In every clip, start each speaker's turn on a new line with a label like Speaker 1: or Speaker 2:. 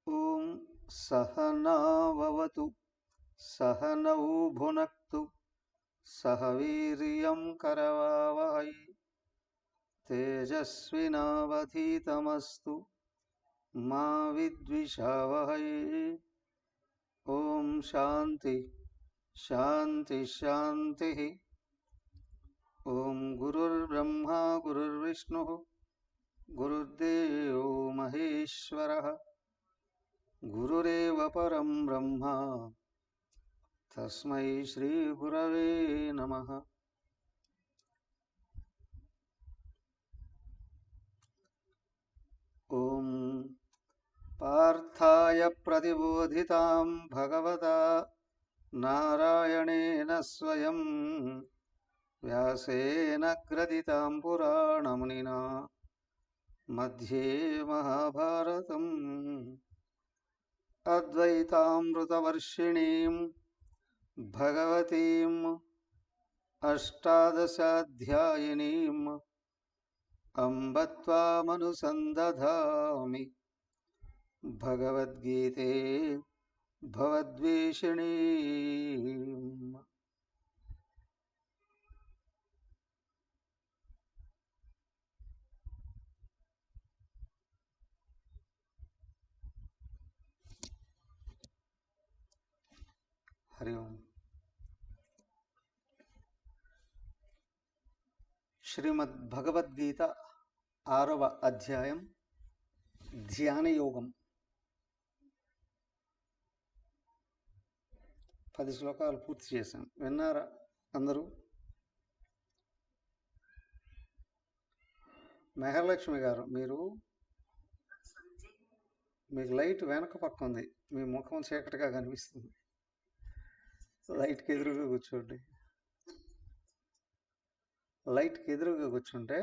Speaker 1: ఓం సహనావవతు సహనౌ భునక్తు సహ వీర్యం కరవావహై తేజస్వినావధీతమస్తు మా విద్విషావహై. ఓం శాంతి శాంతి శాంతి. ఓం గురుర్బ్రహ్మా గురుర్విష్ణుః గురుర్దేవో మహేశ్వరః గురురేవ పరం బ్రహ్మ తస్మై శ్రీ గురవే నమః. ఓం పార్థాయ ప్రతిబోధితాం భగవతా నారాయణేన స్వయం వ్యాసేన గ్రథితాం పురాణమునినా మధ్యే మహాభారతం అద్వైతామృతవర్షిణీం భగవతీం అష్టాదశాధ్యాయినీం అంబ త్వామనుసందధామి భగవద్గీతే భవద్వేషిణీం. హరి ఓం. శ్రీమద్ భగవద్గీత 6వ అధ్యాయం ధ్యానయోగం. 10 శ్లోకాలు పూర్తి చేశాం. విన్నారా అందరూ? మెహర్లక్ష్మి గారు, మీకు లైట్ వెనక పక్క ఉంది, మీ ముఖం చీకటిగా కనిపిస్తుంది. లైట్కి ఎదురుగా కూర్చోండి. లైట్కి ఎదురుగా కూర్చుంటే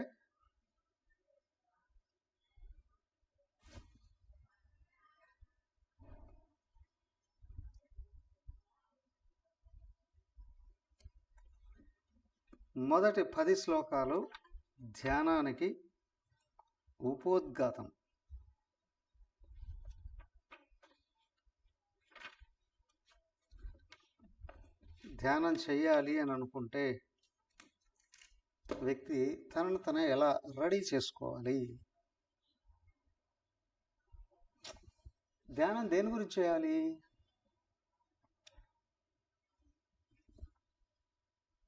Speaker 1: మొదటి 10 శ్లోకాలు ధ్యానానికి ఉపోద్ఘాతం. ధ్యానం చెయ్యాలి అని అనుకుంటే వ్యక్తి తనను తనే ఎలా రెడీ చేసుకోవాలి? ధ్యానం దేని గురించి చేయాలి?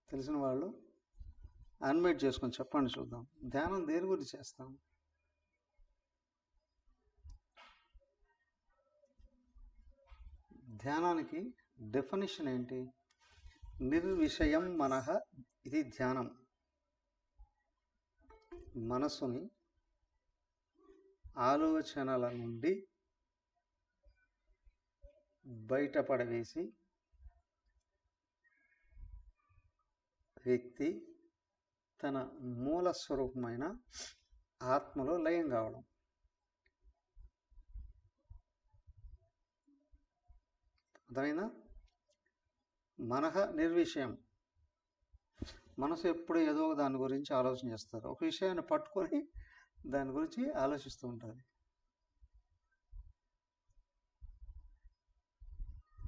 Speaker 1: తెలిసిన వాళ్ళు అన్మ్యూట్ చేసుకొని చెప్పండి చూద్దాం. ధ్యానం దేని గురించి చేస్తాం? ధ్యానానికి డెఫినిషన్ ఏంటి? నిర్విషయం మనః, ఇది ధ్యానం. మనసుని ఆలోచనల నుండి బయటపడవేసి వ్యక్తి తన మూల స్వరూపమైన ఆత్మలో లయం కావడం. అర్థమైందా? మనః నిర్విషయం. మనసు ఎప్పుడు ఏదో దాని గురించి ఆలోచన చేస్తారు. ఒక విషయాన్ని పట్టుకొని దాని గురించి ఆలోచిస్తూ ఉంటుంది.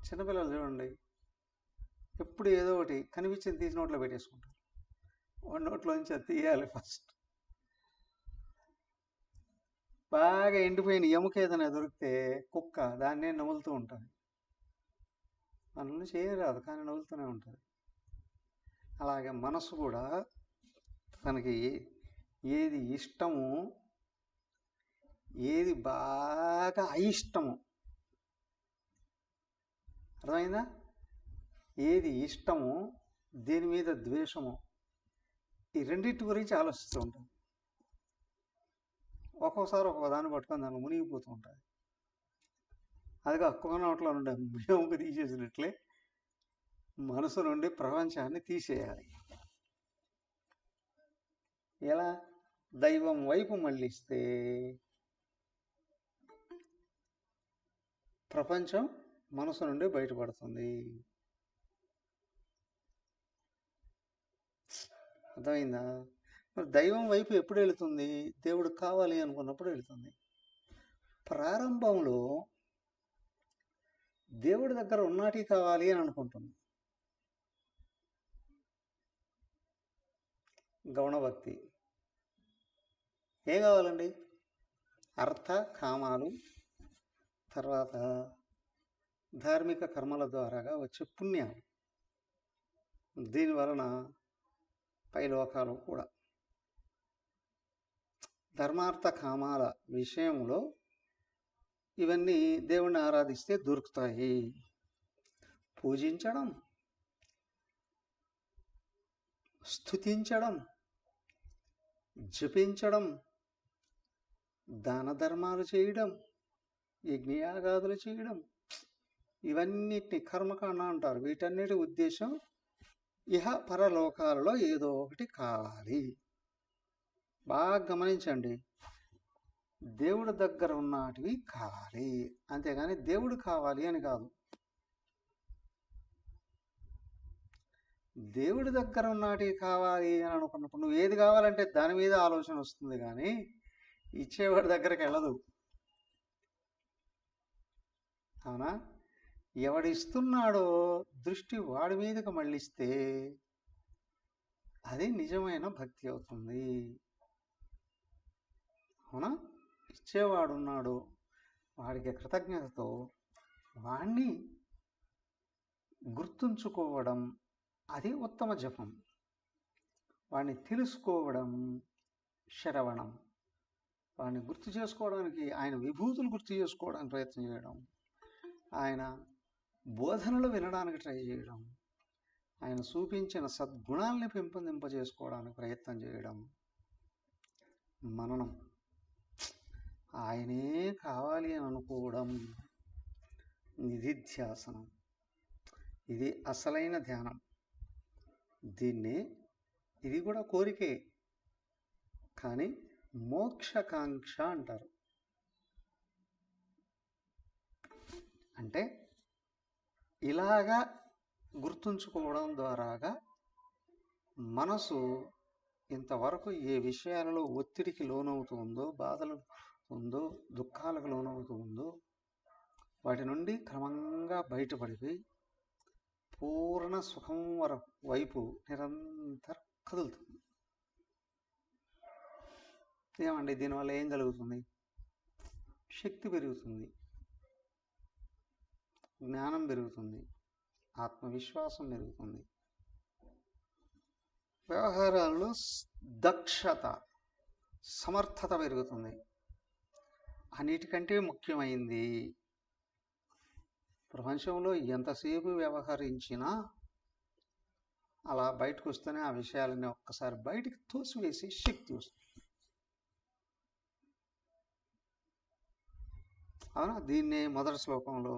Speaker 1: చిన్నపిల్లలు చూడండి, ఎప్పుడు ఏదో ఒకటి కనిపించింది తీసి నోట్లో పెట్టేసుకుంటారు. వాడి నోట్లోంచి అది తీయాలి ఫస్ట్. బాగా ఎండిపోయిన ఎముక ఏదైనా దొరికితే కుక్క దాన్నే నవ్వులుతూ ఉంటుంది. మనల్ని చేయరాదు కానీ నవ్వులుతూనే ఉంటుంది. అలాగే మనసు కూడా తనకి ఏది ఇష్టము, ఏది బాగా అయిష్టము, అర్థమైందా? ఏది ఇష్టము, దేని మీద ద్వేషము, ఈ రెండింటి గురించి ఆలోచిస్తూ ఉంటాను. ఒక్కోసారి ఒక్కో దాన్ని పట్టుకొని దాన్ని మునిగిపోతూ ఉంటుంది. అదిగా ఒక్క నోట్లో నుండి ఎముక తీసేసినట్లే మనసు నుండి ప్రపంచాన్ని తీసేయాలి. ఎలా? దైవం వైపు మళ్ళిస్తే ప్రపంచం మనసు నుండి బయటపడుతుంది. అర్థమైందా? మరి దైవం వైపు ఎప్పుడు వెళుతుంది? దేవుడు కావాలి అనుకున్నప్పుడు వెళుతుంది. ప్రారంభంలో దేవుడి దగ్గర ఉన్నాటి కావాలి అని అనుకుంటుంది. గౌణభక్తి ఏం కావాలండి? అర్థ కామాలు, తర్వాత ధార్మిక కర్మల ద్వారాగా వచ్చే పుణ్యాలు, దీనివలన పైలోకాలు కూడా. ధర్మార్థ కామాల విషయంలో ఇవన్నీ దేవుణ్ణి ఆరాధిస్తే దొరుకుతాయి. పూజించడం, స్తుతించడం, జపించడం, దాన ధర్మాలు చేయడం, యజ్ఞయాగాదులు చేయడం, ఇవన్నిటిని కర్మకాండ అంటారు. వీటన్నిటి ఉద్దేశం ఇహ పరలోకాలలో ఏదో ఒకటి కావాలి. బాగా గమనించండి, దేవుడి దగ్గర ఉన్నటివి కావాలి, అంతేగాని దేవుడు కావాలి అని కాదు. దేవుడి దగ్గర ఉన్నటివి కావాలి అని అనుకున్నప్పుడు నువ్వు ఏది కావాలంటే దాని మీద ఆలోచన వస్తుంది, కానీ ఇచ్చేవాడి దగ్గరికి వెళ్ళదు. అవునా? ఎవడిస్తున్నాడో దృష్టి వాడి మీదకి మళ్ళిస్తే అది నిజమైన భక్తి అవుతుంది. అవునా? ఇచ్చేవాడున్నాడు, వాడికి కృతజ్ఞతతో వాణ్ణి గుర్తుంచుకోవడం అది ఉత్తమ జపం. వాడిని తెలుసుకోవడం శ్రవణం. వాడిని గుర్తు చేసుకోవడానికి, ఆయన విభూతులు గుర్తు చేసుకోవడానికి ప్రయత్నం చేయడం, ఆయన బోధనలు వినడానికి ట్రై చేయడం, ఆయన చూపించిన సద్గుణాలని పెంపొందింపజేసుకోవడానికి ప్రయత్నం చేయడం, మననం. ఆయనే కావాలి అని అనుకోవడం నిధిధ్యాసనం. ఇది అసలైన ధ్యానం. ఇది కూడా కోరికే, కానీ మోక్షకాంక్ష అంటారు. అంటే ఇలాగా గుర్తుంచుకోవడం ద్వారాగా మనసు ఇంతవరకు ఏ విషయాలలో ఒత్తిడికి లోనవుతుందో, బాధలు ఉందో, దుఃఖాలకు లోనవుతుందో, వాటి నుండి క్రమంగా బయటపడిపోయి పూర్ణ సుఖం వైపు నిరంతరం కదులుతుంది. ఏమండి, దీనివల్ల ఏం జరుగుతుంది? శక్తి పెరుగుతుంది, జ్ఞానం పెరుగుతుంది, ఆత్మవిశ్వాసం పెరుగుతుంది, వ్యవహారాల్లో దక్షత, సమర్థత పెరుగుతుంది. అన్నిటికంటే ముఖ్యమైంది, ప్రపంచంలో ఎంతసేపు వ్యవహరించినా అలా బయటకు వస్తేనే ఆ విషయాలన్నీ ఒక్కసారి బయటికి తోసివేసి శక్తి వస్తుంది. అవునా? దీన్నే మొదటి శ్లోకంలో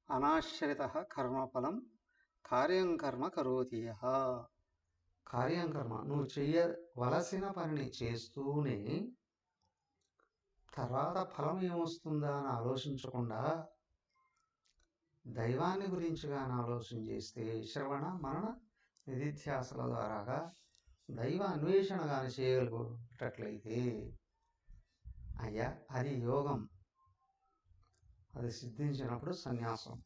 Speaker 1: అనాశ్రిత కర్మఫలం కార్యం కర్మ కరోతి యః. కార్యం కర్మ, నువ్వు చేయవలసిన పనిని చేస్తూనే తర్వాత ఫలం ఏమొస్తుందా అని ఆలోచించకుండా దైవాన్ని గురించి కానీ ఆలోచన చేస్తే, శ్రవణ మనన నిధిధ్యాసల ద్వారాగా దైవ అన్వేషణ కానీ చేయగలిగేటట్లయితే అయ్యా అది యోగం. అది సిద్ధించినప్పుడు సన్యాసం.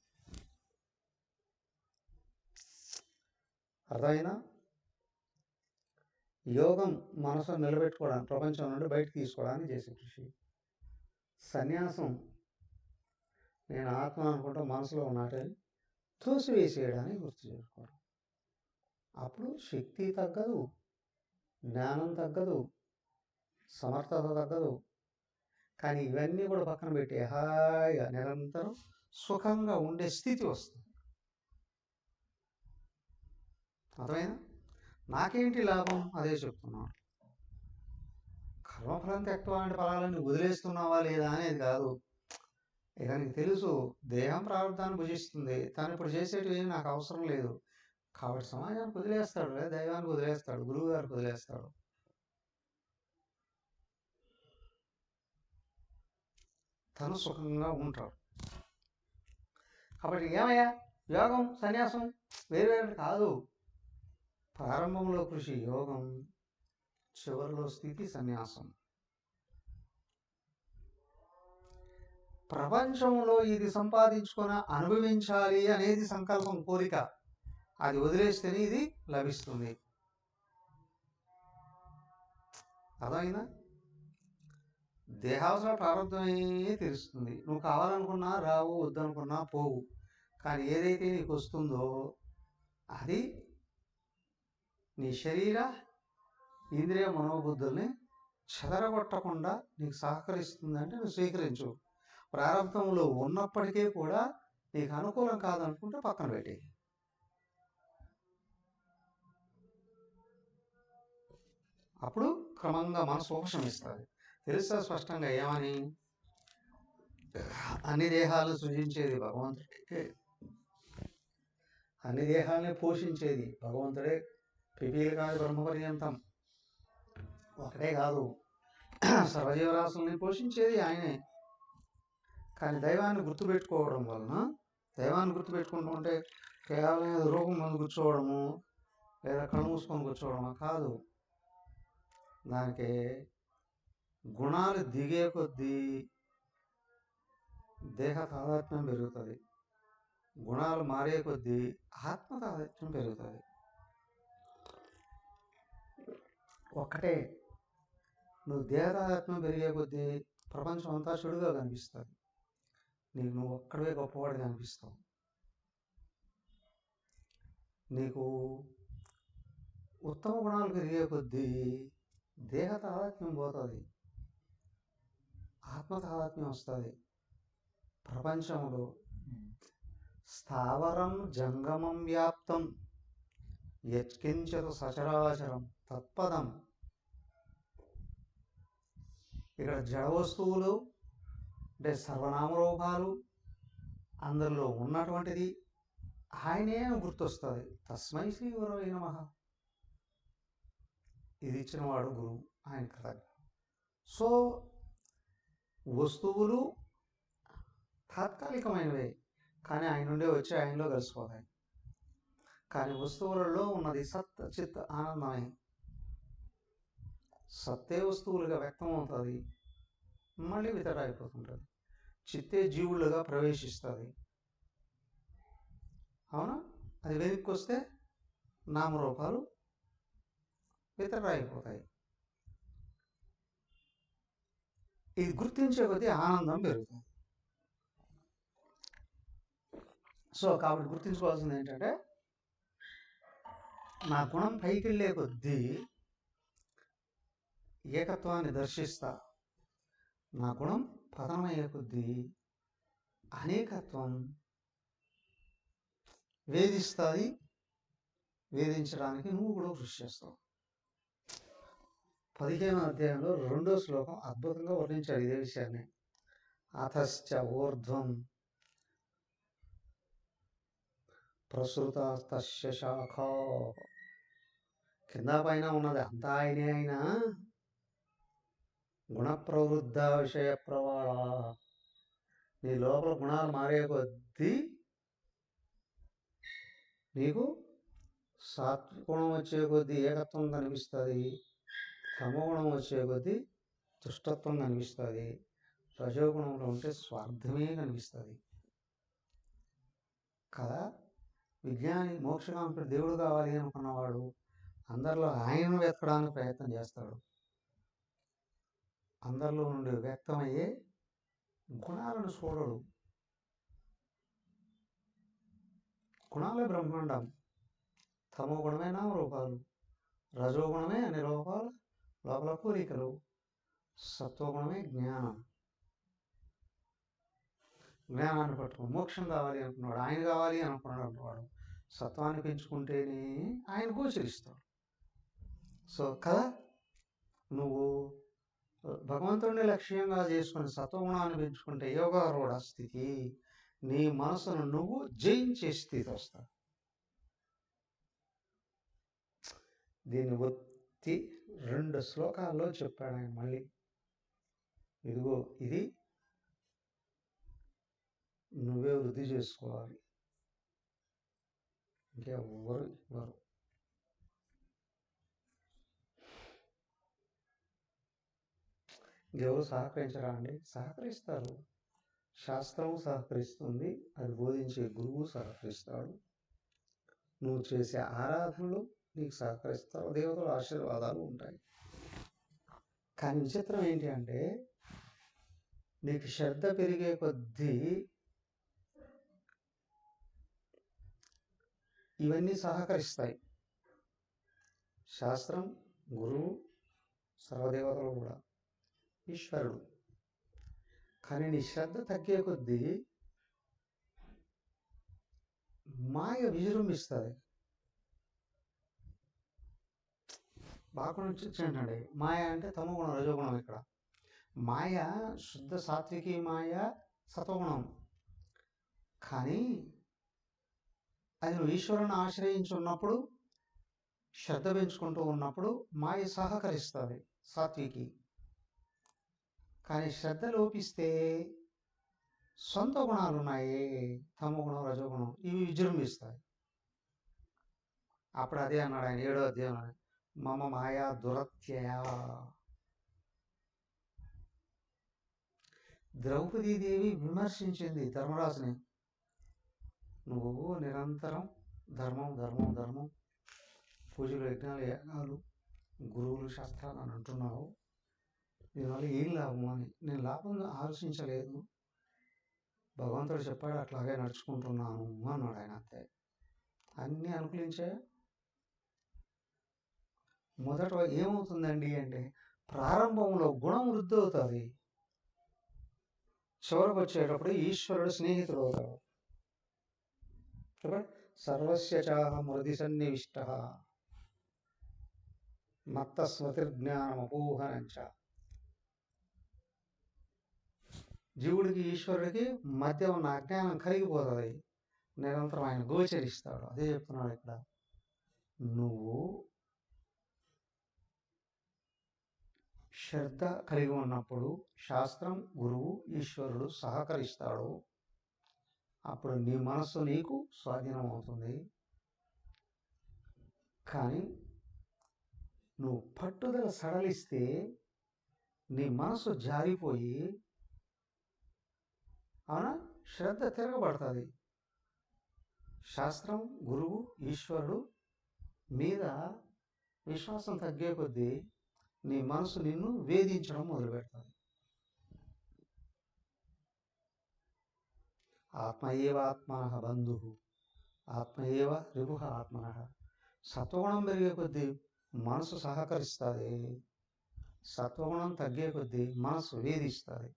Speaker 1: అర్థమైనా? యోగం మనసును నిలబెట్టుకోవడానికి, ప్రపంచం నుండి బయటకు తీసుకోవడానికి చేసే కృషి. సన్యాసం నేను ఆత్మ అనుకుంటూ మనసులో ఉన్నట్టు తోసివేసేయడానికి గుర్తు చేసుకోవడం. అప్పుడు శక్తి తగ్గదు, జ్ఞానం తగ్గదు, సమర్థత తగ్గదు, కానీ ఇవన్నీ కూడా పక్కన పెట్టి హాయిగా నిరంతరం సుఖంగా ఉండే స్థితి వస్తుంది. అర్థమైనా? నాకేంటి లాభం? అదే చెప్తున్నాను. కర్మఫలం త్యక్త్వా అంటే ఫలాలన్నీ వదిలేస్తున్నావా లేదా అనేది కాదు. ఇక నీకు తెలుసు, దేహం ప్రారంధాన్ని భుజిస్తుంది, తను ఇప్పుడు చేసేటివి నాకు అవసరం లేదు కాబట్టి సమాజానికి వదిలేస్తాడు, లేదా దైవానికి వదిలేస్తాడు, గురువు గారికి వదిలేస్తాడు. తను సుఖంగా ఉంటాడు. కాబట్టి ఏమయ్యా, యోగం సన్యాసం వేరు కాదు. ప్రారంభంలో కృషి యోగం, చివరిలో స్థితి సన్యాసం. ప్రపంచంలో ఇది సంపాదించుకొని అనుభవించాలి అనేది సంకల్పం, కోరిక. అది వదిలేస్తేనే ఇది లభిస్తుంది. అర్థమైందా? దేహావసర ప్రారంభమే తెలుస్తుంది. నువ్వు కావాలనుకున్నా రావు, వద్దనుకున్నా పోవు. కానీ ఏదైతే నీకు వస్తుందో అది నీ శరీర ఇంద్రియ మనోబుద్ధుల్ని చెదరగొట్టకుండా నీకు సహకరిస్తుందంటే నువ్వు స్వీకరించు. ప్రారంభంలో ఉన్నప్పటికీ కూడా నీకు అనుకూలం కాదనుకుంటే పక్కన పెట్టి. అప్పుడు క్రమంగా మనసు ఉపశమిస్తుంది. తెలుసా స్పష్టంగా ఏమని? అన్ని దేహాలను సృజించేది భగవంతుడే, అన్ని దేహాలని పోషించేది భగవంతుడే. పిపీలు కాదు బ్రహ్మపర్యంతం ఒకటే కాదు, సర్వజీవరాశుల్ని పోషించేది ఆయనే. కానీ దైవాన్ని గుర్తుపెట్టుకోవడం వలన, దైవాన్ని గుర్తుపెట్టుకుంటూ ఉంటే కేవలం రూపం ముందు కూర్చోవడము లేదా కళ్ళు మూసుకొని కూర్చోవడమా కాదు. దానికి గుణాలు దిగే కొద్దీ దేహ తాదాత్మ్యం పెరుగుతుంది, గుణాలు మారే కొద్దీ ఆత్మ తాదాత్మ్యం పెరుగుతుంది. ఒక్కటే, నువ్వు దేహ తాదాత్మ్యం పెరిగే కొద్దీ ప్రపంచం అంతా చెడుగా కనిపిస్తుంది, నీకు నువ్వు ఒక్కడే గొప్పవాడిగా అనిపిస్తావు. నీకు ఉత్తమ గుణాలు పెరిగే కొద్దీ దేహ తాదాత్మ్యం పోతుంది, ఆత్మ తాదాత్మ్యం వస్తుంది. ప్రపంచంలో స్థావరం జంగమం వ్యాప్తం యత్కించతు సచరాచరం తత్పదం. ఇక్కడ జడ వస్తువులు అంటే సర్వనామరూపాలు, అందులో ఉన్నటువంటిది ఆయనే గుర్తొస్తుంది. తస్మై శ్రీ గురవై నమః. ఇది ఇచ్చినవాడు గురువు, ఆయన కృతజ్ఞ. సో వస్తువులు తాత్కాలికమైనవే, కానీ ఆయన నుండే వచ్చి ఆయనలో కలిసిపోతాయి. కానీ వస్తువులలో ఉన్నది సత్ చిత్ ఆనందమే. సత్తే వస్తువులుగా వ్యక్తం అవుతుంది, మళ్ళీ వితడైపోతుంటుంది. చిత్తే జీవులుగా ప్రవేశిస్తుంది. అవునా? అది వెనక్కి వస్తే నామరూపాలు వితడైపోతాయి. ఇది గుర్తించే కొద్దీ ఆనందం పెరుగుతుంది. సో కాబట్టి గుర్తించుకోవాల్సింది ఏంటంటే, నా గుణం పైకి వెళ్ళే కొద్దీ ఏకత్వాన్ని దర్శిస్తా, నా గుణం పతనమయ్యే కొద్దీ అనేకత్వం వేధిస్తుంది. వేధించడానికి నువ్వు కూడా కృషి చేస్తావు. 15వ అధ్యాయంలో 2వ శ్లోకం అద్భుతంగా వర్ణించాడు ఇదే విషయాన్ని. అథశ్చ ఊర్ధ్వం ప్రసృతస్తస్య శాఖా. కింద పైన ఉన్నది అంతా ఆయనే. అయినా గుణ ప్రవృద్ధ విషయ ప్రవాళ. నీ లోపల గుణాలు మారే కొద్దీ నీకు సాత్విగుణం వచ్చే కొద్దీ ఏకత్వం కనిపిస్తుంది, తమోగుణం వచ్చే కొద్దీ దుష్టత్వం కనిపిస్తుంది, రజోగుణంలో ఉంటే స్వార్థమే కనిపిస్తుంది కదా. విజ్ఞాని, మోక్షకాంక్షుడు, దేవుడు కావాలి అనుకున్నవాడు అందరిలో ఆయనను వెతకడానికి ప్రయత్నం చేస్తాడు. అందరిలో నుండి వ్యక్తమయ్యే గుణాలను చూడడు. గుణాలే బ్రహ్మాండం. తమో గుణమే నామరూపాలు, రజోగుణమే అన్ని రూపాలు లోపల కోరికలు, సత్వగుణమే జ్ఞానం. జ్ఞానాన్ని పట్టుకుని మోక్షం కావాలి అనుకున్నాడు, ఆయన కావాలి అనుకున్నాడు అనుకున్నాడు సత్వాన్ని పెంచుకుంటేనే ఆయన గోచరిస్తాడు. సో కదా, నువ్వు భగవంతుడిని లక్ష్యంగా చేసుకుని సత్వగుణాన్ని పెంచుకుంటే యోగారూఢ స్థితి, నీ మనసును నువ్వు జయించే స్థితి వస్తా. దీన్ని ఒత్తి 2 శ్లోకాల్లో చెప్పాడు ఆయన. మళ్ళీ ఇదిగో ఇది నువ్వే వృద్ధి చేసుకోవాలి, ఇంకెవ్వరు ఇవ్వరు. ఇంకెవరు సహకరించరా అండి? సహకరిస్తారు. శాస్త్రం సహకరిస్తుంది, అది బోధించే గురువు సహకరిస్తాడు, నువ్వు చేసే ఆరాధనలు నీకు సహకరిస్తారు, దేవతల ఆశీర్వాదాలు ఉంటాయి. కానీ విచిత్రం ఏంటి అంటే, నీకు శ్రద్ధ పెరిగే కొద్దీ ఇవన్నీ సహకరిస్తాయి. శాస్త్రం, గురువు, సర్వదేవతలు కూడా, ఈశ్వరుడు. కానీ నీ శ్రద్ధ తగ్గే కొద్దీ మాయ విజృంభిస్తుంది. బాగా చూడండి, మాయ అంటే తమోగుణం, రజోగుణం. ఇక్కడ మాయ శుద్ధ సాత్వికి మాయ సత్వగుణం. కానీ అది నువ్వు ఈశ్వరుని ఆశ్రయించి ఉన్నప్పుడు, శ్రద్ధ పెంచుకుంటూ ఉన్నప్పుడు మాయ సహకరిస్తుంది, సాత్వికి. కానీ శ్రద్ధ లోపిస్తే సొంత గుణాలు ఉన్నాయి, తమోగుణం, రజోగుణం, ఇవి విజృంభిస్తాయి. అప్పుడు అదే అన్నాడు ఆయన 7వ అధ్యాయం, మమ మాయా దురత్యయ. ద్రౌపదీదేవి విమర్శించింది ధర్మరాజుని, నువ్వు నిరంతరం ధర్మం ధర్మం ధర్మం, పూజలు, యజ్ఞాలు, యాగాలు, గురువులు, శాస్త్రాలు అని అంటున్నావు, దీనివల్ల ఏం లాభం అని. నేను లాభం ఆలోచించలేదు, భగవంతుడు చెప్పాడు అట్లాగే నడుచుకుంటున్నాను అన్నాడు ఆయన. అంతే, అన్నీ అనుకూలించే. మొదట ఏమవుతుందండి అంటే, ప్రారంభంలో గుణం వృద్ధి అవుతుంది, చివరికి వచ్చేటప్పుడు ఈశ్వరుడు స్నేహితుడు అవుతాడు. సర్వస్య చాహం హృది సన్నివిష్ట మత్త స్మృతిర్జ్ఞానం అపోహనంచ. జీవుడికి ఈశ్వరుడికి మధ్య ఉన్న అజ్ఞానం కరిగిపోతుంది, నిరంతరం ఆయన గోచరిస్తాడు. అదే చెప్తున్నాడు ఇక్కడ. నువ్వు శ్రద్ధ కలిగి ఉన్నప్పుడు శాస్త్రం, గురువు, ఈశ్వరుడు సహకరిస్తాడు, అప్పుడు నీ మనస్సు నీకు స్వాధీనం అవుతుంది. కానీ నువ్వు పట్టుదల సడలిస్తే నీ మనసు జారిపోయి, అవునా, శ్రద్ధ తిరగబడుతుంది. శాస్త్రం, గురువు, ఈశ్వరుడు మీద విశ్వాసం తగ్గే కొద్దీ నీ మనసు నిన్ను వేధించడం మొదలు పెడుతుంది. ఆత్మయేవ ఆత్మనః బంధుః, ఆత్మయేవ రిపుః ఆత్మనః. సత్వగుణం పెరిగే కొద్దీ మనసు సహకరిస్తుంది, సత్వగుణం తగ్గే కొద్దీ మనసు వేధిస్తుంది.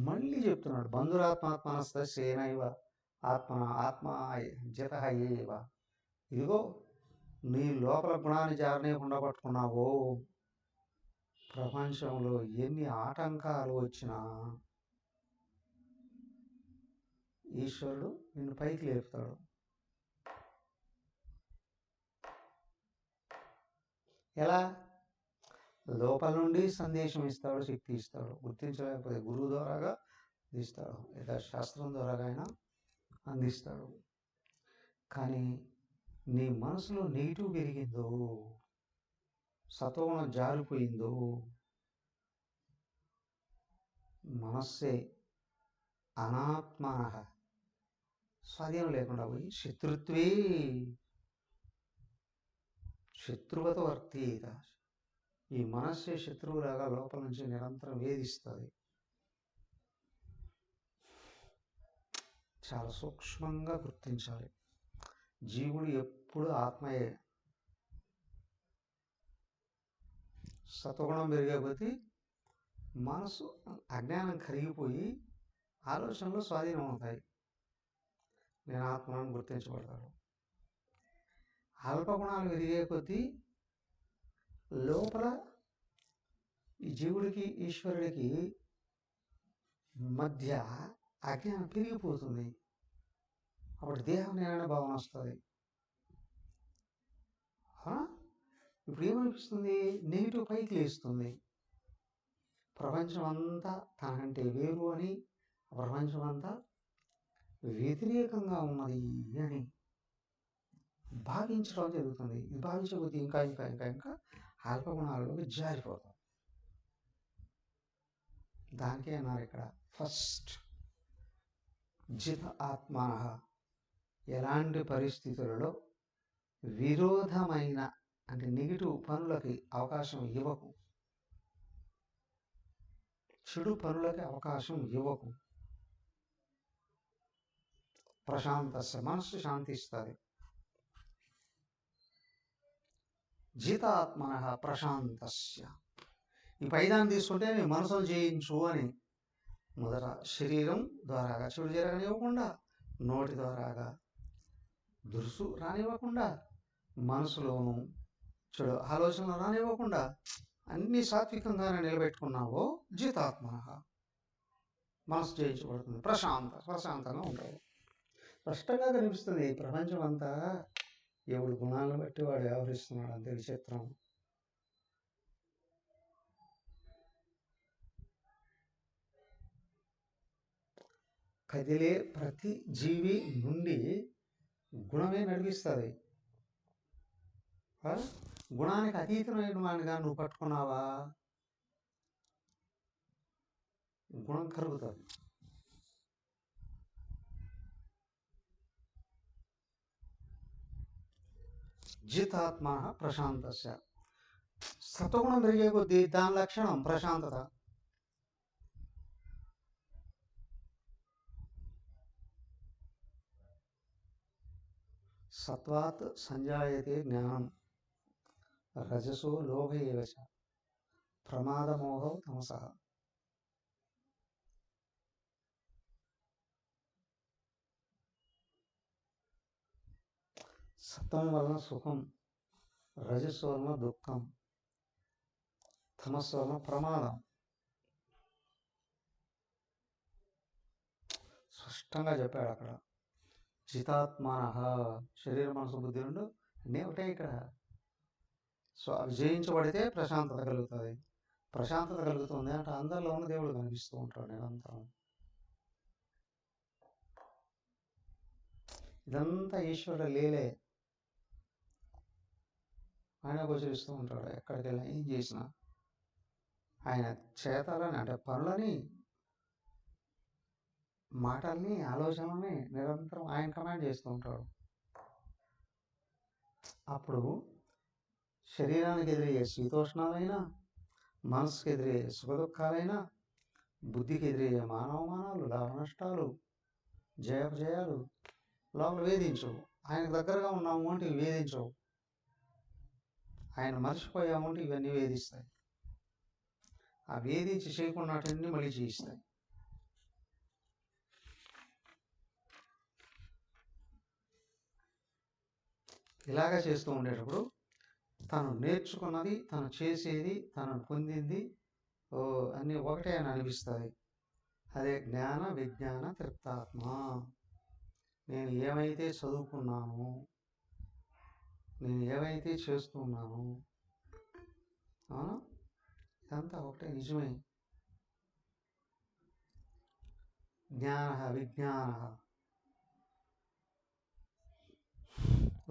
Speaker 1: మళ్ళీ చెప్తున్నాడు, బంధురాత్మాత్మనస్తేనైవ ఆత్మ ఆత్మ జిత ఏవ. ఇదిగో నీ లోపల గుణాన్ని జారనేకుండా పట్టుకున్నావో, ప్రపంచంలో ఎన్ని ఆటంకాలు వచ్చినా ఈశ్వరుడు నిన్ను పైకి లేపుతాడు. ఎలా? లోపల నుండి సందేశం ఇస్తాడు, శక్తి ఇస్తాడు. గుర్తించలేకపోతే గురువు ద్వారాగా ఇస్తాడు, లేదా శాస్త్రం ద్వారాగా అయినా అందిస్తాడు. కానీ నీ మనసులో నెగిటివ్ పెరిగిందో, సత్వగుణం జారిపోయిందో, మనస్సే అనాత్మనః స్వాధీనం లేకుండా పోయి శత్రువత వర్తీత. ఈ మనస్సే శత్రువులాగా లోపల నుంచి నిరంతరం వేధిస్తుంది. చాలా సూక్ష్మంగా గుర్తించాలి. జీవుడు ఎప్పుడు ఆత్మయే. సత్వగుణం పెరిగే కొద్దీ మనసు అజ్ఞానం కరిగిపోయి ఆలోచనలు స్వాధీనం అవుతాయి. నేను ఆత్మను గుర్తించబడతాడు. అల్పగుణాలు పెరిగే కొద్దీ లోపల ఈ జీవుడికి ఈశ్వరుడికి మధ్య అజ్ఞానం పెరిగిపోతుంది. అప్పుడు దేహం నేననే భావన వస్తుంది. ఇప్పుడు ఏమనిపిస్తుంది? నెగిటివ్ పైకి లేస్తుంది. ప్రపంచం అంతా తనకంటే వేరు అని, ప్రపంచం అంతా వ్యతిరేకంగా ఉన్నది అని భావించడం జరుగుతుంది. ఇది భావించే కొద్దీ ఇంకా ఇంకా ఇంకా ఇంకా అల్పగుణాలలోకి జారిపోతాం. దానికే అన్నారు ఇక్కడ ఫస్ట్ జిత ఆత్మ. ఎలాంటి పరిస్థితులలో విరోధమైన అంటే నెగిటివ్ పనులకి అవకాశం ఇవ్వకు, చెడు పనులకి అవకాశం ఇవ్వకు. ప్రశాంతస్య, మనస్సు శాంతిస్తుంది. జితాత్మన ప్రశాంతస్య. ఈ పైదాన్ని తీసుకుంటే నీ మనసును జయించు అని. మొదట శరీరం ద్వారాగా చెడు జరగనివ్వకుండా, నోటి ద్వారాగా దురుసు రానివ్వకుండా, మనసులోను చెడు ఆలోచనలు రానివ్వకుండా అన్ని సాత్వికంగానే నిలబెట్టుకున్నావో జితాత్మన, మనసు జయించబడుతుంది. ప్రశాంతంగా ఉంటావు. స్పష్టంగా కనిపిస్తుంది. ప్రపంచం అంతా ఎవడు గుణాలను బట్టి వాడు వ్యవహరిస్తున్నాడు. అంతే విచిత్రం. కదిలే ప్రతి జీవి నుండి గుణమే నడిపిస్తుంది. గుణానికి అతీతమైన వాడిగా నువ్వు పట్టుకున్నావా, గుణం కరుగుతుంది. జితాత్మ ప్రశాంతస్య. సత్వగుణం పెరిగే కొద్దీ దాని లక్షణం ప్రశాంతత. సత్వాత్ సంజాయతే జ్ఞానం, రజసో లోభ ఏవ చ, ప్రమాదమోహో తమసః. సత్వం వలన సుఖం, రజస్సు వలన దుఃఖం, తమస్సు వలన ప్రమాదం. స్పష్టంగా చెప్పాడు అక్కడ. జితాత్మాన, శరీర మనసు బుద్ధి రెండు అన్నీ ఒకటే ఇక్కడ. సో అవి జయించబడితే ప్రశాంతత కలుగుతుంది. ప్రశాంతత కలుగుతుంది అంటే అందరిలో ఉన్న దేవుడు కనిపిస్తూ ఉంటాడు నిరంతరం. ఇదంతా ఈశ్వరుడు లీలే. ఆయన గోచరిస్తూ ఉంటాడు. ఎక్కడికి వెళ్ళినా ఏం చేసినా ఆయన చేతలని అంటే పనులని, మాటల్ని, ఆలోచనల్ని నిరంతరం ఆయన కమాండ్ చేస్తూ ఉంటాడు. అప్పుడు శరీరానికి ఎదురయ్యే శీతోష్ణాలైనా, మనసుకు ఎదురయ్యే సుఖదుఖాలైనా, బుద్ధికి ఎదురయ్యే మానవమానాలు, లాభ నష్టాలు, జయాపజయాలు లోపల వేధించవు. ఆయనకు దగ్గరగా ఉన్నాము అంటే ఇవి వేధించవు. ఆయన మర్చిపోయాము అంటే ఇవన్నీ వేధిస్తాయి. ఆ వేధించి చేయకున్నటన్నీ మళ్ళీ చేయిస్తాయి. ఇలాగా చేస్తూ ఉండేటప్పుడు తను నేర్చుకున్నది, తను చేసేది, తను పొందింది అన్నీ ఒకటే అని అనిపిస్తుంది. అదే జ్ఞాన విజ్ఞాన తృప్తాత్మ. నేను ఏమైతే చదువుకున్నాను, నేను ఏమైతే చేస్తున్నాను, ఇదంతా ఒకటే, నిజమే. జ్ఞాన విజ్ఞాన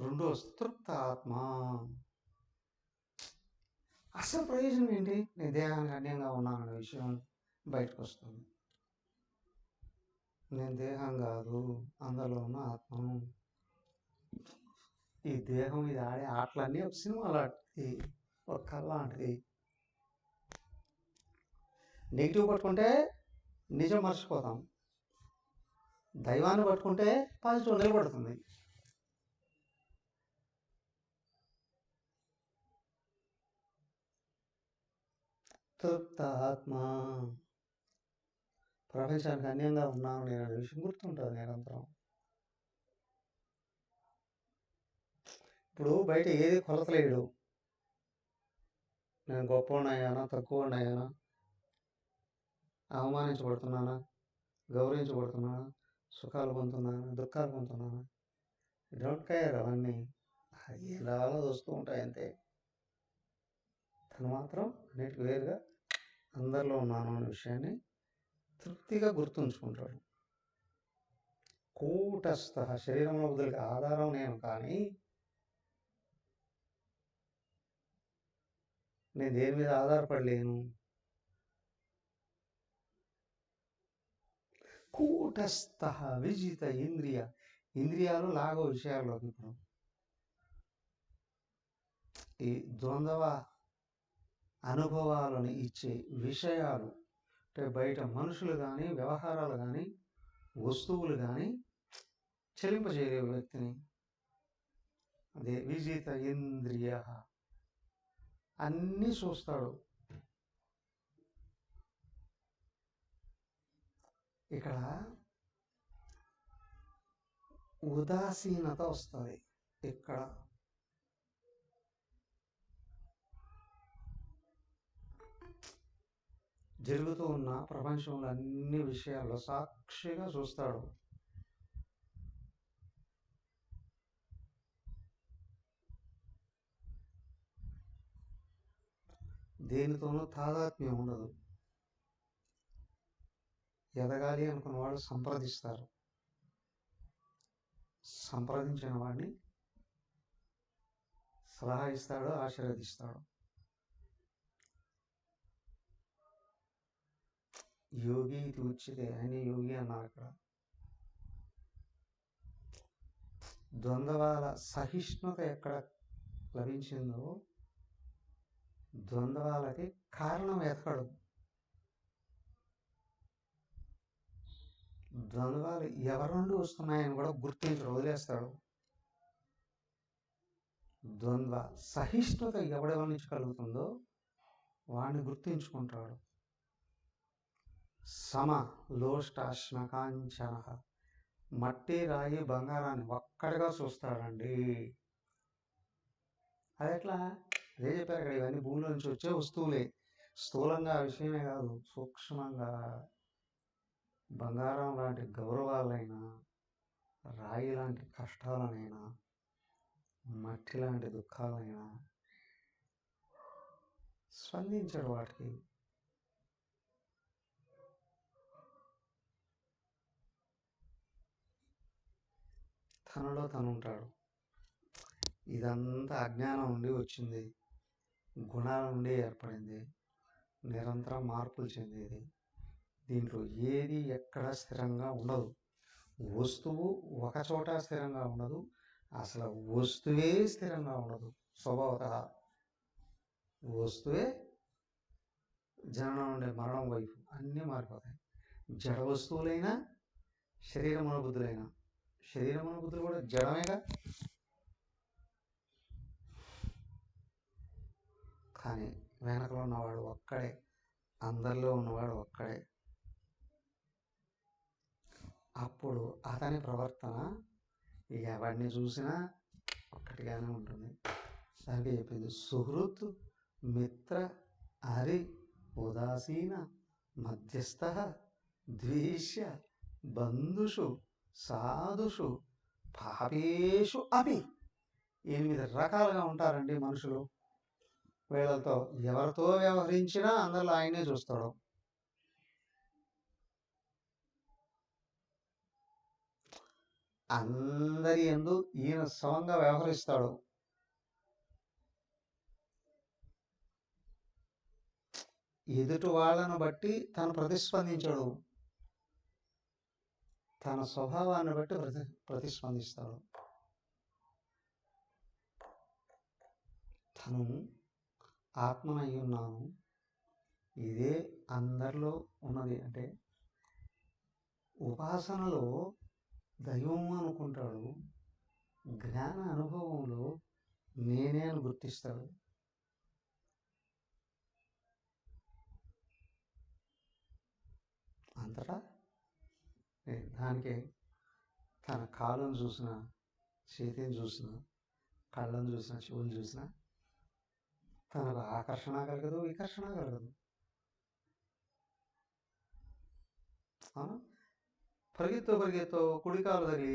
Speaker 1: రెండో తృప్త ఆత్మ. అసలు ప్రయోజనం ఏంటి? నేను దేహానికి అన్యంగా ఉన్నాననే విషయం బయటకు వస్తుంది. నేను దేహం కాదు, అందులో ఉన్న ఆత్మను. ఈ దేహం ఇది ఆడే ఆటలన్నీ ఒక సినిమా లాంటిది, ఒక కళ లాంటిది. నెగిటివ్ పట్టుకుంటే నిజం మర్చిపోతాం, దైవాన్ని పట్టుకుంటే పాజిటివ్ నిలబడుతుంది. తృప్త ఆత్మ. ప్రపంచానికి అన్యంగా ఉన్నాను నేను అనే విషయం గుర్తుంటుంది నిరంతరం. ఇప్పుడు బయట ఏది కొలతలేడు. నేను గొప్పవాడినయ్యానా, తక్కువవాడినయ్యానా, అవమానించబడుతున్నానా, గౌరవించబడుతున్నానా, సుఖాలు పొందుతున్నానా, దుఃఖాలు పొందుతున్నానా, డోంట్ కేర్ అవన్నీ. ఏం రావాలో వస్తూ ఉంటాయి అంతే. తను మాత్రం అన్నిటికి వేరుగా అందరిలో ఉన్నాను అనే విషయాన్ని తృప్తిగా గుర్తుంచుకుంటాడు. కూటస్థ, శరీరంలో బుద్ధులకి ఆధారం నేను, కానీ నేను దేని మీద ఆధారపడలేను. కూటస్థ విజిత ఇంద్రియ, ఇంద్రియాలు లాగో విషయాల్లోకి. ఇప్పుడు ఈ ద్వంద్వ అనుభవాలను ఇచ్చే విషయాలు అంటే బయట మనుషులు కానీ, వ్యవహారాలు కానీ, వస్తువులు కానీ చెలింపజేయలేవు వ్యక్తిని. అదే విజిత ఇంద్రియ. అన్నీ చూస్తాడు. ఇక్కడ ఉదాసీనత వస్తుంది. ఇక్కడ జరుగుతూ ఉన్న ప్రపంచంలో అన్ని విషయాల్లో సాక్షిగా చూస్తాడు. దేనితోనూ తాదాత్మ్యం ఉండదు. ఎదగాలి అనుకున్న వాళ్ళు సంప్రదిస్తారు, సంప్రదించిన వాడిని సలహా ఇస్తాడు, ఆశీర్వదిస్తాడు. యోగి ఇది ఉచితే, ఆయన యోగి అన్నారు. అక్కడ ద్వంద్వాల సహిష్ణుత ఎక్కడ లభించిందో ద్వంద్వాలకి కారణం వెతకడు. ద్వంద్వాలు ఎవరి నుండి వస్తున్నాయని కూడా గుర్తించడు, వదిలేస్తాడు. ద్వంద్వ సహిష్ణుత ఎవడెవరి నుంచి కలుగుతుందో వాడిని గుర్తించుకుంటాడు. సమ లోష్టాశ్మకాంచన, మట్టి రాయి బంగారాన్ని ఒక్కడిగా చూస్తాడండి. అది ఎట్లా? అదే చెప్పారు అక్కడ, ఇవన్నీ భూమిలో నుంచి వచ్చే వస్తువులే. స్థూలంగా ఆ విషయమే కాదు, సూక్ష్మంగా బంగారం లాంటి గౌరవాలైనా, రాయి లాంటి కష్టాలనైనా, మట్టి లాంటి దుఃఖాలైనా స్పందించడు వాటికి. తనలో తను ఉంటాడు. ఇదంతా అజ్ఞానం నుండి వచ్చింది, గుణాల నుండి ఏర్పడింది, నిరంతరం మార్పులు చెందేది. దీంట్లో ఏది ఎక్కడ స్థిరంగా ఉండదు. వస్తువు ఒక చోట స్థిరంగా ఉండదు, అసలు వస్తువే స్థిరంగా ఉండదు. స్వభావత వస్తువే జననం నుండి మరణం వైపు అన్నీ మారిపోతాయి. జడ వస్తువులైనా, శరీరమున బుద్ధులైనా. శరీరమున బుద్ధులు కూడా జడమేగా, కానీ వెనకలో ఉన్నవాడు ఒక్కడే, అందరిలో ఉన్నవాడు ఒక్కడే. అప్పుడు అతని ప్రవర్తన ఎవరిని చూసినా ఒక్కటిగానే ఉంటుంది. దానికి చెప్పింది సుహృత్ మిత్ర హరి ఉదాసీన మధ్యస్థ ద్వేష్య బంధుషు సాధుషు పాపేషు అపి. 8 రకాలుగా ఉంటారండి మనుషులు. వీళ్ళతో ఎవరితో వ్యవహరించినా అందరిలో ఆయనే చూస్తాడు. అందరి యందు ఈయన సమంగా వ్యవహరిస్తాడు. ఎదుటి వాళ్ళను బట్టి తను ప్రతిస్పందించడు, తన స్వభావాన్ని బట్టి ప్రతిస్పందిస్తాడు. తను ఆత్మనై ఉన్నాను, ఇదే అందరిలో ఉన్నది అంటే ఉపాసనలో దైవం అనుకుంటాడు, జ్ఞాన అనుభవంలో నేనే అని గుర్తిస్తాడు. అంతటా దానికి తన కాలును చూసిన, చేతిని చూసిన, కళ్ళను చూసినా చెవులు చూసినా తనకు ఆకర్షణ కలగదు, వికర్షణ కలగదు. పరిగెత్తు కుడికాలు తగిలి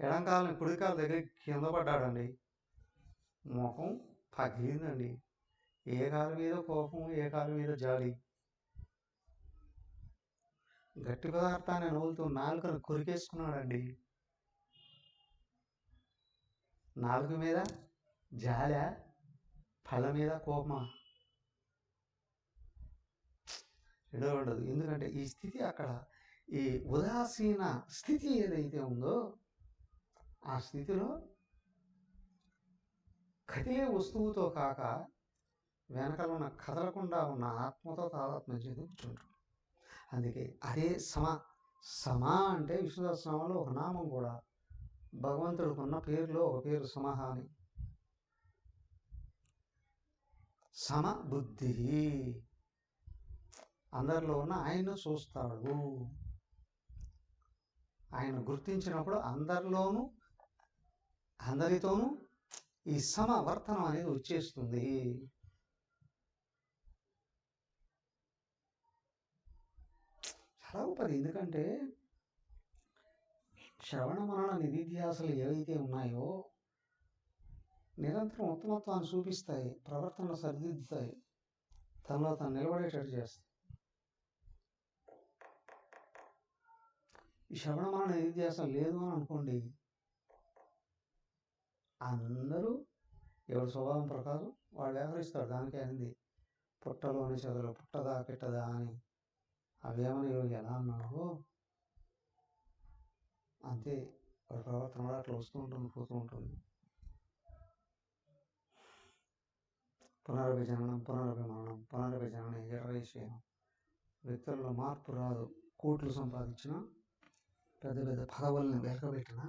Speaker 1: ఎడంకాలని కుడికాలు దగ్గర కింద పడ్డాడండి. ముఖం పగిలిందండి. ఏ కాలు మీద కోపం, ఏ కాలు మీద జాలి. గట్టి పదార్థాన్ని నవ్వులుతూ నాలుకను కొరికేసుకున్నాడండి. నాలుగు మీద జాల, పళ్ళ మీద కోపమా? రెండో ఉండదు. ఎందుకంటే ఈ స్థితి అక్కడ ఈ ఉదాసీన స్థితి ఏదైతే ఉందో ఆ స్థితిలో కదిలే వస్తువుతో కాక వెనకాల ఉన్న కదలకుండా ఉన్న ఆత్మతో తాదాత్మ్యం చెంది కూర్చుంటారు. అందుకే అదే సమ అంటే విష్ణు సహస్రనామంలో ఒక నామం కూడా, భగవంతుడికి ఉన్న పేరులో ఒక పేరు సమహ అని. సమ బుద్ధి, అందరిలో ఉన్న ఆయన్ను చూస్తాడు. ఆయన గుర్తించినప్పుడు అందరిలోనూ అందరితోనూ ఈ సమవర్తనం అనేది వచ్చేస్తుంది. చాలా గొప్పది. ఎందుకంటే శ్రవణ మనన నిధిధ్యాసలు ఏవైతే ఉన్నాయో నిరంతరం ఉత్తమత్వాన్ని చూపిస్తాయి, ప్రవర్తనలు సరిదిద్దుతాయి, తనలో తను నిలబడేటట్టు చేస్తాయి. ఈ శ్రవణ మనన నిధిధ్యాసం లేదు అని అనుకోండి, అందరూ ఎవరి స్వభావం ప్రకారం వాళ్ళు వ్యవహరిస్తారు. దానికే అయింది పుట్టలోని చదువులు పుట్టదా పెట్టదా అని. అవేమని యోగి ఎలా అన్నాడో అంతే వాడి ప్రవర్తన కూడా అట్లా వస్తూ ఉంటుంది, పోతూ ఉంటుంది. పునరభిజననం, పునరభిమానం, పునరభిజననం, ఎర్రవేసేయడం. వ్యక్తుల్లో మార్పు రాదు. కోట్లు సంపాదించిన, పెద్ద పెద్ద పదవుల్ని వెలకబెట్టిన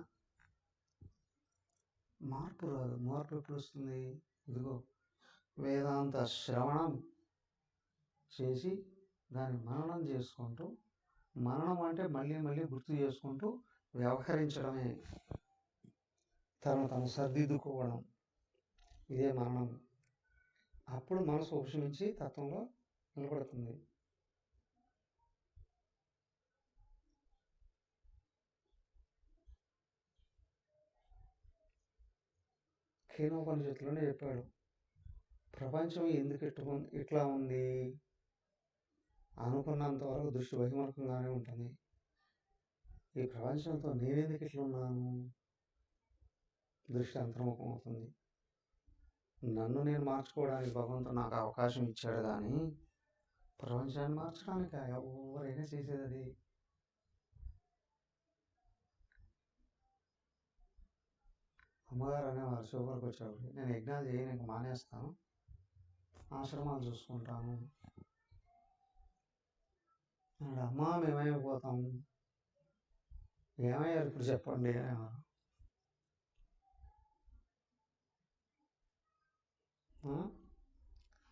Speaker 1: మార్పు రాదు. మార్పు ఎప్పుడు వస్తుంది? ఇదిగో వేదాంత శ్రవణం చేసి దాన్ని మననం చేసుకుంటూ, మననం అంటే మళ్ళీ మళ్ళీ గుర్తు చేసుకుంటూ వ్యవహరించడమే, తను సర్దిద్దుకోవడం, ఇదే మననం. అప్పుడు మనసు ఉపశమించి తత్వంలో నిలబడుతుంది. కేనోపనిషత్తులోనే చెప్పాడు, ప్రపంచం ఎందుకు ఇట్లా ఉంది అనుకున్నంత వరకు దృష్టి బహిర్ముఖంగానే ఉంటుంది. ఈ ప్రపంచంతో నేనెందుకు ఇట్లా ఉన్నాను దృష్టి అంతర్ముఖం అవుతుంది. నన్ను నేను మార్చుకోవడానికి భగవంతుడు నాకు అవకాశం ఇచ్చాడు, కానీ ప్రపంచాన్ని మార్చడానికి ఎవరైనా చేసేది అది. అమ్మగారు అనేవారు శివపరికి వచ్చేవాడు, నేను యజ్ఞాలు చేయడానికి మానేస్తాను, ఆశ్రమాలు చూసుకుంటాను. అమ్మా మేమైపోతాము, ఏమయ్యారు ఇప్పుడు చెప్పండి అనేవారు.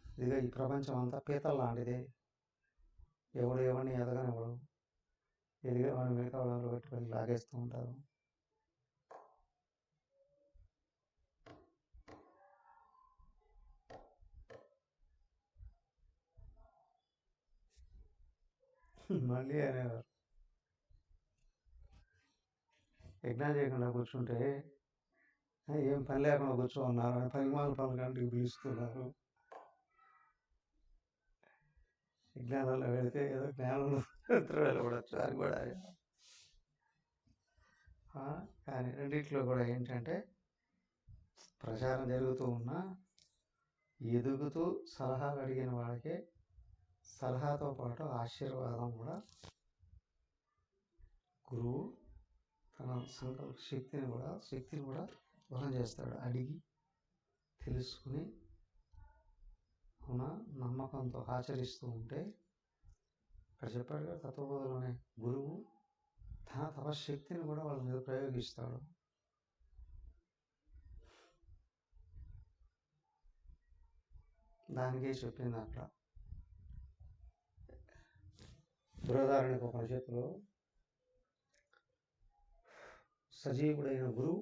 Speaker 1: ఇదిగా ఈ ప్రపంచం అంతా పీతల లాంటిదే. ఎవడు ఎవరిని ఎదగనివ్వడు, ఎదిగేవాడిని మిగతా వాళ్ళు పెట్టుకొని లాగేస్తూ ఉంటారు. మళ్ళీ అనేవారు, యజ్ఞాలు చేయకుండా కూర్చుంటే ఏం పని లేకుండా కూర్చోన్నారు అని పనిమాల పనుల కంటికి పిలుస్తున్నారు. విజ్ఞానంలో వెళితే ఏదో జ్ఞానంలో వెళ్ళకూడదు అని కూడా. కానీ రెండిట్లో కూడా ఏంటంటే ప్రచారం జరుగుతూ ఉన్నా ఎదుగుతూ సలహాలు అడిగిన వాడికే సలహాతో పాటు ఆశీర్వాదం కూడా గురువు తన సంకల్ప శక్తిని కూడా వహనం చేస్తాడు. అడిగి తెలుసుకుని అవునా నమ్మకంతో ఆచరిస్తూ ఉంటే, ఇక్కడ చెప్పాడు కదా తత్వబోధలోనే, గురువు తన తపశక్తిని కూడా వాళ్ళ మీద ప్రయోగిస్తాడు. దానికే చెప్పింది అక్కడ బృహదారణ్యక ఉపనిషత్తులో, సజీవుడైన గురువు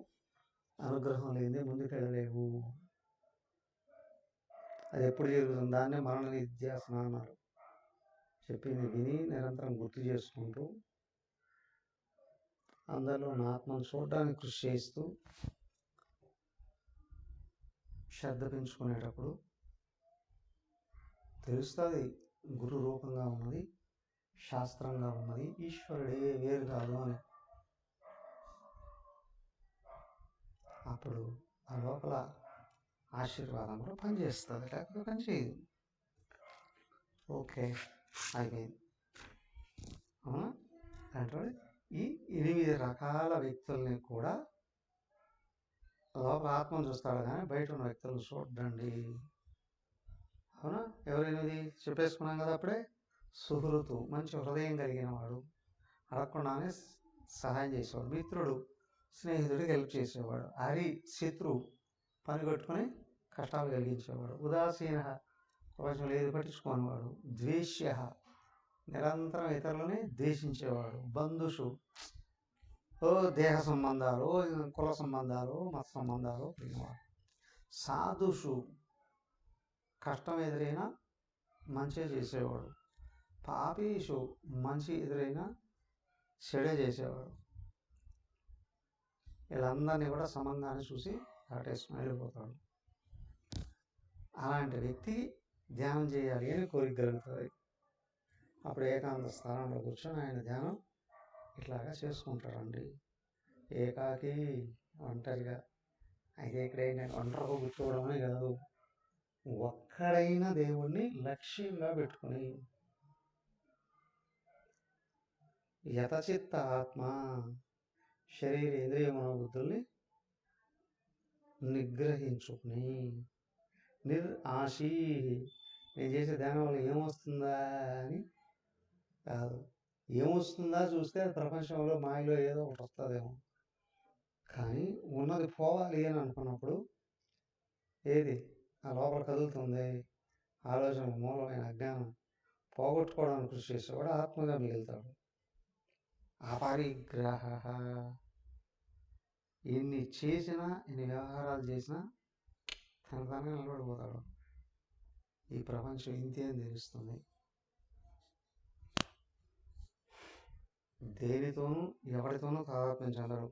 Speaker 1: అనుగ్రహం లేనిదే ముందుకెళ్ళలేవు. అది ఎప్పుడు జరుగుతుంది? దాన్నే మరణ నిధ్యాసన అన్నారు. చెప్పింది విని నిరంతరం గుర్తు చేసుకుంటూ అందరిలో నా ఆత్మను చూడడానికి కృషి చేస్తూ శ్రద్ధ పెంచుకునేటప్పుడు తెలుస్తుంది గురు రూపంగా ఉన్నది, శాస్త్రంగా ఉన్నది, ఈశ్వరుడే వేరు కాదు అని. అప్పుడు ఆ లోపల ఆశీర్వాదం కూడా పనిచేస్తుంది, లేకపోతే పనిచేయదు. ఓకే, అయిపోయింది. అవునా? అంటే ఈ 8 రకాల వ్యక్తుల్ని కూడా లోపల ఆత్మను చూస్తాడు కానీ బయట ఉన్న వ్యక్తులను చూడండి. అవునా? ఎవరైనది చెప్పేసుకున్నాం కదా అప్పుడే. సుహృతు, మంచి హృదయం కలిగిన వాడు, అడగకుండానే సహాయం చేసేవాడు. మిత్రుడు, స్నేహితుడికి హెల్ప్ చేసేవాడు. హరి, శత్రువు, పని కట్టుకుని కష్టాలు కలిగించేవాడు. ఉదాసీన, ప్రపంచంలో ఏది పట్టించుకోనివాడు. ద్వేష్య, నిరంతరం ఇతరులని ద్వేషించేవాడు. బంధుషు, ఓ దేహ సంబంధాలు, కుల సంబంధాలు, మత సంబంధాలు ప్రియవాడు. సాధుషు, కష్టం ఎదురైనా మంచి చేసేవాడు. పాపీషు, మంచి ఎదురైనా చెడే చేసేవాడు. వీళ్ళందరినీ కూడా సమంగానే చూసి దాటేసుకుని వెళ్ళిపోతాడు. అలాంటి వ్యక్తి ధ్యానం చేయాలి అని కోరిక కలుగుతుంది. అప్పుడు ఏకాంత స్థానంలో కూర్చొని ఆయన ధ్యానం ఇట్లాగా చేసుకుంటాడండి. ఏకాకి, ఒంటరిగా. అయితే ఇక్కడ ఏంటంటే ఒంటరిగా కూర్చోవడమే కాదు, ఒక్కడైన దేవుణ్ణి లక్ష్యంగా పెట్టుకుని యతచిత్త ఆత్మ, శరీర ఇంద్రియ మనోబుద్ధుల్ని నిగ్రహించుకుని ఆశీ, నేను చేసే ధ్యానం వల్ల ఏమొస్తుందా అని కాదు. ఏమొస్తుందా చూస్తే ప్రపంచంలో మాయలో ఏదో ఒకటి వస్తుందేమో, కానీ ఉన్నది పోవాలి అని అనుకున్నప్పుడు ఏది ఆ లోపల కదులుతుంది, ఆలోచన మూలమైన అజ్ఞానం పోగొట్టుకోవడానికి కృషి చేసేవాడు ఆత్మగా మిగులుతాడు. అపరిగ్రహ, ఎన్ని చేసినా ఎన్ని వ్యవహారాలు చేసినా తనగా నిలబడిపోతాడు. ఈ ప్రపంచం ఇంతే అని తెలుస్తుంది. దేనితోనూ ఎవరితోనూ తాదాత్మ్యం చెందడు.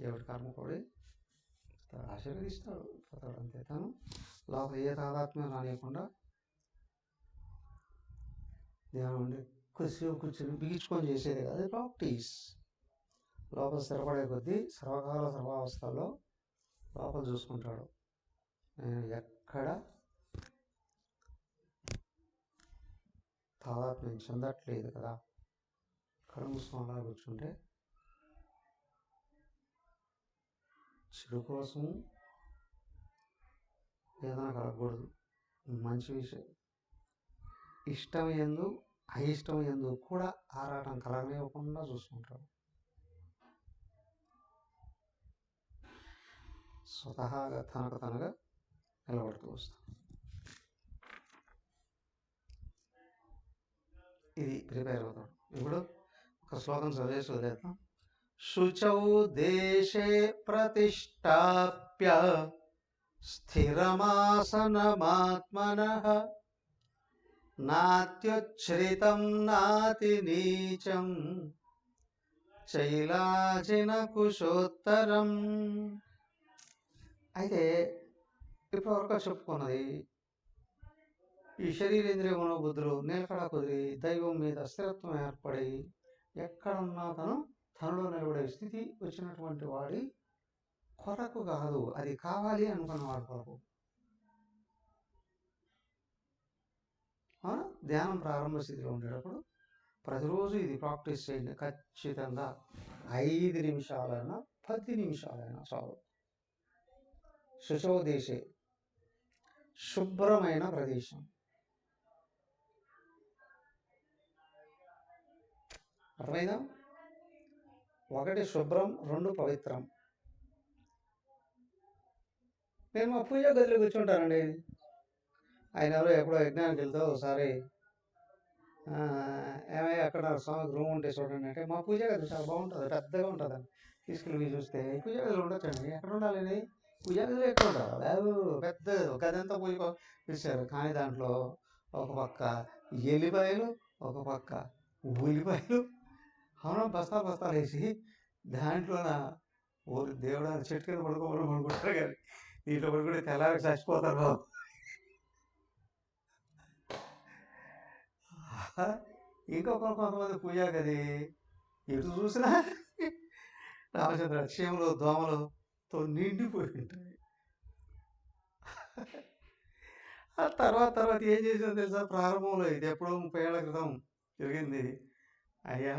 Speaker 1: ఎవరి కర్మ కూడా ఆశీర్వదిస్తాడు, పోతాడు అంతే. తను లోపల ఏ తాదాత్మ్యం రానియకుండా ధ్యానం అంటే కొద్దిసేపు కూర్చొని బిగించుకొని చేసేది కాదు, ప్రాక్టీస్. లోపల స్థిరపడే కొద్దీ సర్వకాల సర్వావస్థల్లో లోపల చూసుకుంటాడు. నేను ఎక్కడ తాదాత్మ్యం చెందట్లేదు కదా. కళ్ళు మూసుకొని అలా కూర్చుంటే చెడు కోసం వేదన కలగకూడదు. మంచి విషయం ఇష్టం ఎందు అయిష్టం ఎందు కూడా ఆరాటం కలగనివ్వకుండా చూసుకుంటాడు. స్వతహాగా తనకు తనగా నిలబడుతూ వస్తాడు. ఇది ప్రిపేర్ అవుతాడు. ఇప్పుడు ఒక శ్లోకం చదివేసి వదిలేద్దాం. శుచౌ దేశే ప్రతిష్టాప్య స్థిరమాసనమాత్మనః నాత్యుచ్ఛ్రితం నాతి నీచం శైలాజిన కుశోత్తరం. అయితే ఇప్పటివరకు చెప్పుకున్నది ఈ శరీరేంద్రియ మనోబుద్ధులు నిలకడ కుదిరి దైవం మీద స్థిరత్వం ఏర్పడి ఎక్కడున్నా తనలో నిలబడే స్థితి వచ్చినటువంటి వాడి కొరకు కాదు, అది కావాలి అనుకున్నవాడి కొరకు. ధ్యానం ప్రారంభ స్థితిలో ఉండేటప్పుడు ప్రతిరోజు ఇది ప్రాక్టీస్ చేయండి. ఖచ్చితంగా 5 నిమిషాలైనా 10 నిమిషాలైనా చాలు. శుచోదేశే, శుభ్రమైన ప్రదేశం. అర్థమైందా? 1 శుభ్రం, 2 పవిత్రం. నేను మా పూజ గదిలో కూర్చుంటానండి. ఆయన ఎవరో ఎక్కడో యజ్ఞానికి వెళ్తే ఒకసారి ఏమయ్య అక్కడ స్వామికి రూమ్ ఉంటే చూడండి అంటే, మా పూజ గది చాలా బాగుంటుంది, పెద్దగా ఉంటుందండి. తీసుకెళ్ళి మీరు చూస్తే ఈ పూజ గదిలో ఉండొచ్చండి, ఎక్కడ ఉండాలండి, పూజ గదిలో ఎక్కడ ఉంటారు లేదు, పెద్ద గదంతా పూజ పిలిచారు. కానీ దాంట్లో ఒక పక్క ఎల్లిపాయలు, ఒక పక్క ఉల్లిపాయలు, అవునా బస్తాలు బస్తాలు వేసి దాంట్లోన ఊరి దేవుడు చెట్టు కింద పడుకుంటారు కానీ దీంట్లో పడుకుంటే తెల్లారికి చచ్చిపోతారు బాబు. కొంతమంది పూజా గది ఎటు చూసినా రామచంద్ర క్షేమలు దోమలతో నిండిపోయి ఉంటాయి. ఆ తర్వాత ఏం చేసావు తెలుసా, ప్రారంభంలో ఇది ఎప్పుడో 30 ఏళ్ల క్రితం జరిగింది. అయ్యా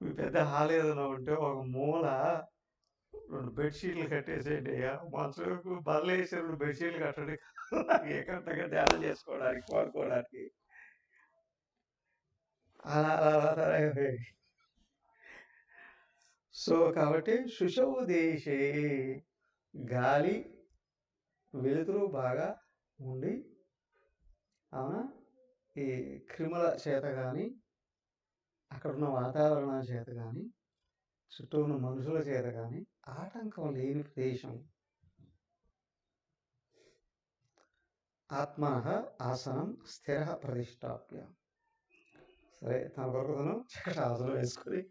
Speaker 1: మీ పెద్ద హాల్ ఏదైనా ఉంటే ఒక మూల 2 బెడ్షీట్లు కట్టేసేయండి అయ్యా, మంచంకు బల్లేసి 2 బెడ్షీట్లు కట్టండి, నాకు ఏకాంతంగా ధ్యానం చేసుకోవడానికి పడుకోవడానికి. అలా సో కాబట్టి శుశవు దేశే గాలి వెలుతురు బాగా ఉండి, అవునా, ఈ క్రిముల చేత కానీ, అక్కడ ఉన్న వాతావరణం చేత కానీ, చుట్టూ ఉన్న మనుషుల చేత కానీ ఆటంకం లేని ప్రదేశం. ఆత్మన ఆసనం స్థిర ప్రతిష్టాప్య. సరే, తన కొరకు తను చక్కటి ఆసనం వేసుకొని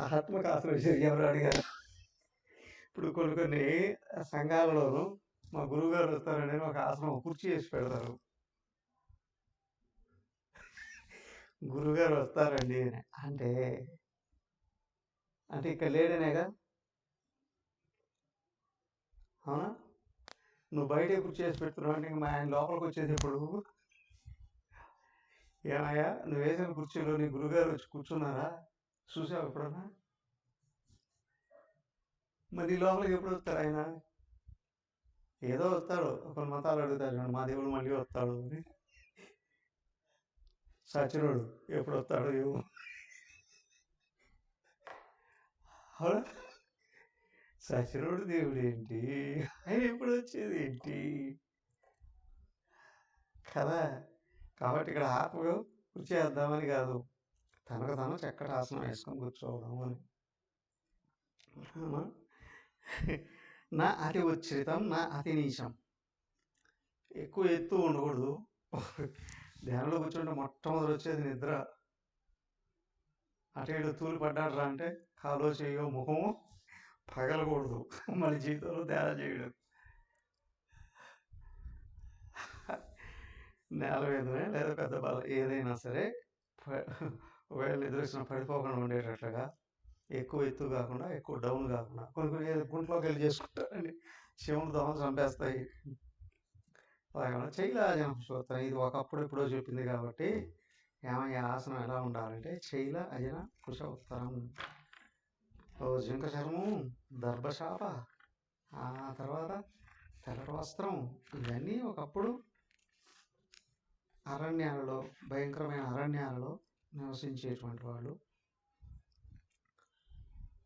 Speaker 1: ఆత్మక ఆసనం వేసి ఎవరు అడిగారు. ఇప్పుడు కొన్ని సంఘాలలోనూ మా గురువుగారు వస్తారండి ఒక ఆసనం కుర్చీ వేసి పెడతారు. గురువుగారు వస్తారండి అంటే ఇక్కడ లేడనేగా, అవునా, నువ్వు బయటే కుర్చీ వేసి పెడుతున్నావు అంటే మా ఆయన లోపలికి వచ్చేది ఇప్పుడు, ఏమయ్యా నువ్వు వేసిన కుర్చీలో నీ గురువుగారు వచ్చి కూర్చున్నారా చూసావు ఎప్పుడన్నా, మరి లోపలికి ఎప్పుడు వస్తాడు ఆయన, ఏదో వస్తాడు, కొన్ని మతాలు అడుగుతారు మా దేవుడు మళ్ళీ వస్తాడు అని, సచినుడు ఎప్పుడు వస్తాడు ఏమో, అవునా, సచినుడు దేవుడు ఏంటి, ఆయన ఎప్పుడు వచ్చేది ఏంటి కదా. కాబట్టి ఇక్కడ ఆత్మకు కృషి చేద్దామని కాదు, తనకు తాను చక్కటి ఆసనం వేసుకొని కూర్చోవడం అని. నా అతి ఉచ్ఛ్రితం నా అతి నీచం, ఎక్కువ ఎత్తు ఉండకూడదు. ధ్యానంలో కూర్చుంటే మొట్టమొదటి వచ్చేది నిద్ర. అటు ఇటు తూలి పడ్డాడు రా అంటే కాలో చేయో ముఖము పగలకూడదు, మళ్ళీ జీవితంలో ధ్యానం చేయడం. నేల మీదనే లేదా పెద్ద బల ఏదైనా సరే ఒకవేళ నిద్ర వచ్చిన పడిపోకుండా ఉండేటట్లుగా, ఎక్కువ ఎత్తు కాకుండా ఎక్కువ డౌన్ కాకుండా. కొన్ని గుంట్లోకి వెళ్ళి చేసుకుంటారండి, శివుని దోమలు చంపేస్తాయి. శైలాజన కుశోత్తరం ఇది ఒకప్పుడు ఎప్పుడో చెప్పింది కాబట్టి, ఏమయ్య ఆసనం ఎలా ఉండాలంటే శైల అజన కుశోత్తరం. జింక చర్మం, దర్భశాప, ఆ తర్వాత తెల్లటి వస్త్రం, ఇవన్నీ ఒకప్పుడు అరణ్యాలలో, భయంకరమైన అరణ్యాలలో నివసించేటువంటి వాళ్ళు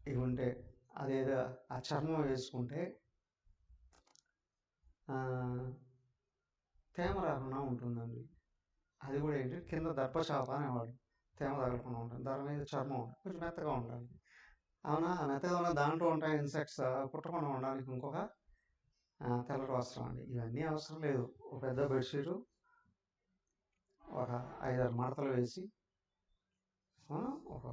Speaker 1: ఇవి ఉంటే, అదేదో ఆ చర్మం వేసుకుంటే తేమ రాకుండా ఉంటుందండి. అది కూడా ఏంటి, కింద దర్భశాప అనేవాడు, తేమ తగలకుండా ఉంటుంది, దాని మీద చర్మం ఉంటుంది, కొంచెం మెత్తగా ఉండాలి. అవునా, మెత్తగా ఉన్న దాంట్లో ఉంటాయి ఇన్సెక్ట్స్ కుట్టకుండా ఉండడానికి ఇంకొక తెల్లటి వస్త్రం అండి. ఇవన్నీ అవసరం లేదు, ఒక పెద్ద బెడ్షీటు, ఒక 5-6 మడతలు వేసి, ఒక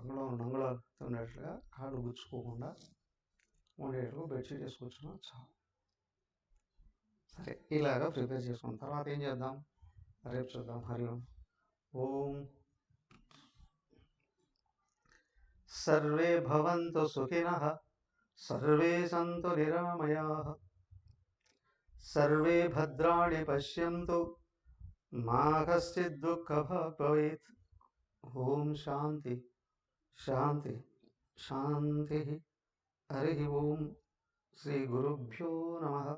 Speaker 1: నంగుళాలు ఉండేట్లుగా, కాళ్ళు గుచ్చుకోకుండా ఉండేటట్లు బెడ్షీట్ వేసుకొచ్చుకున్నాం చాలు. సరే, ఇలాగా ప్రిపేర్ చేసుకున్న తర్వాత ఏం చేద్దాం, రేపు చూద్దాం. హరి ఓం. ఓం సర్వే భవంతు సుఖినః, సర్వే సంతు నిరామయాః, సర్వే భద్రాణి పశ్యంతు, మా కశ్చిద్ దుఃఖభాగ్ భవేత్. ఓం శాంతి శాంతి శాంతి. హరి ఓం. శ్రీ గురుభ్యో నమః.